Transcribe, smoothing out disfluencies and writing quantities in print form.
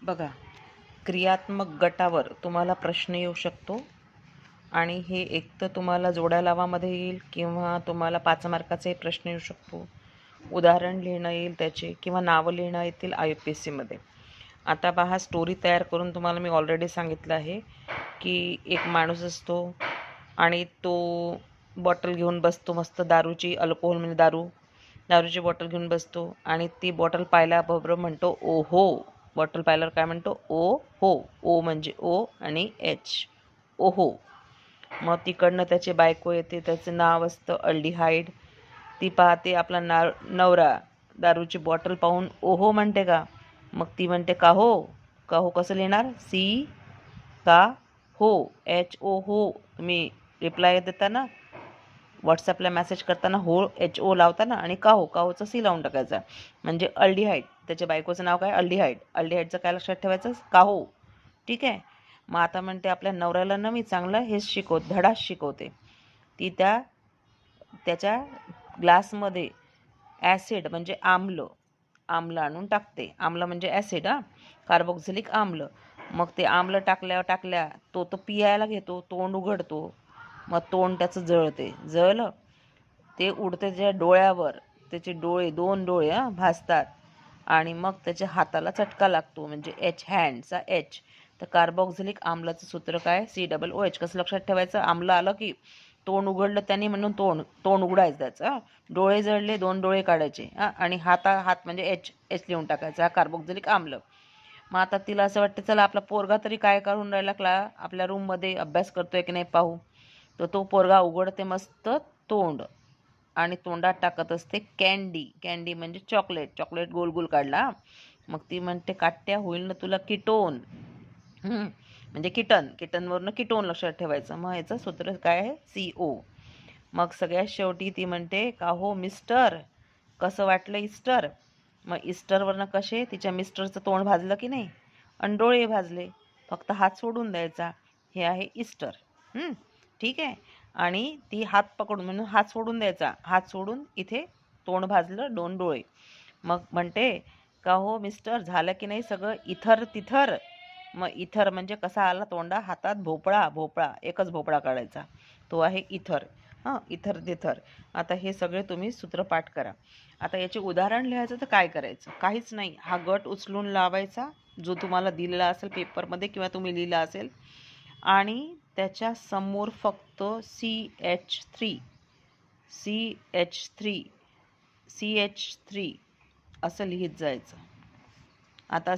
बघा, क्रियात्मक गटावर तुम्हाला प्रश्न येऊ शकतो आणि हे एक तर तुम्हाला जोड्या लावामध्ये येईल किंवा तुम्हाला 5 मार्काचाही प्रश्न येऊ शकतो. उदाहरण लिहिणं येईल त्याचे किंवा नावं लिहिणं येतील IUPACमध्ये. आता पहा, स्टोरी तयार करून तुम्हाला मी ऑलरेडी सांगितलं आहे की एक माणूस असतो आणि तो बॉटल घेऊन बसतो, मस्त दारूची, अल्कोहोल म्हणजे दारूची बॉटल घेऊन बसतो आणि ती बॉटल पाहिल्याबरोबर म्हणतो ओ हो. बॉटल पाहिल्यावर काय म्हणतो? ओ हो. ओ म्हणजे ओ आणि एच, ओ हो. मग तिकडनं त्याची बायको येते, त्याचं नाव असतं अल्डिहाईड. ती पाहते आपला नवरा दारूची बॉटल पाहून ओहो म्हणते का? मग ती म्हणते का हो. का हो कसं लिहिणार? सी का हो, HO हो. तुम्ही रिप्लाय देता ना, व्हॉट्सॲपला मेसेज करताना हो HO लावता ना, आणि का होचा सी लावून टाकायचा, म्हणजे अल्डिहाईड. त्याच्या बायकोचं नाव काय? अल्डिहाईड. अल्डिहाईडचं काय लक्षात ठेवायचं? का हो. ठीक आहे. मग आता म्हणते आपल्या नवऱ्याला ना मी चांगलं हेच धडाच शिकवते. ती त्याच्या ग्लासमध्ये ॲसिड म्हणजे आम्ल आणून टाकते. आम्ल म्हणजे ॲसिड, कार्बोक्सिलिक आम्ल. मग ते आम्ल टाकल्या तो पियायला घेतो, तोंड उघडतो. मग तोंड त्याचं जळलं, ते उडते त्याच्या डोळ्यावर. त्याचे डोळे, 2 डोळे भासतात आणि मग त्याच्या हाताला चटका लागतो, म्हणजे एच, हँडचा एच. तर कार्बोक्सिलिक आम्लाचं सूत्र काय? COOH. कसं लक्षात ठेवायचं? आम्ल आलं की तोंड उघडलं त्यांनी म्हणून तोंड उघडायचं त्याचं. डोळे जळले, 2 डोळे काढायचे आणि हात म्हणजे एच लिहून टाकायचा, कार्बोक्सिलिक आम्ल. मग आता तिला असं वाटतं, चला आपला पोरगा तरी काय करून राहिला, आपल्या रूममध्ये अभ्यास करतोय की नाही पाहू. तर तो पोरगा उघडते मस्त तोंड आणि तोंडात टाकत असते कॅन्डी म्हणजे चॉकलेट गोल गोल काढला. मग ती म्हणते, काट्या होईल ना तुला किटोन. म्हणजे किटनवरनं किटोन लक्षात ठेवायचं. मग याचं सूत्र काय आहे? CO. मग सगळ्यात शेवटी ती म्हणते, का हो मिस्टर, कसं वाटलं इस्टर? मग इस्टरवरनं कसे तिच्या मिस्टरचं तोंड भाजलं की नाही, आणि डोळे भाजले, फक्त हात सोडून द्यायचा. हे आहे इस्टर. ठीक आहे. आणि ती हात पकडून म्हणून हात सोडून द्यायचा, हात सोडून इथे तोंड भाजलं, 2 डोळे. मग म्हणते, का हो मिस्टर, झालं की नाही सगळं इथर तिथर? मग इथर म्हणजे कसा आला तोंडा हातात? भोपळा, एकच भोपळा काढायचा, तो आहे इथर. इथर तिथर. आता हे सगळे तुम्ही सूत्रपाठ करा. आता याचे उदाहरण लिहायचं तर काय करायचं? काहीच नाही, हा गट उचलून लावायचा जो तुम्हाला दिलेला असेल पेपरमध्ये किंवा तुम्ही लिहिला असेल, आणि त्याच्या समोर फक्त CH3 असं लिहित जायचं. आता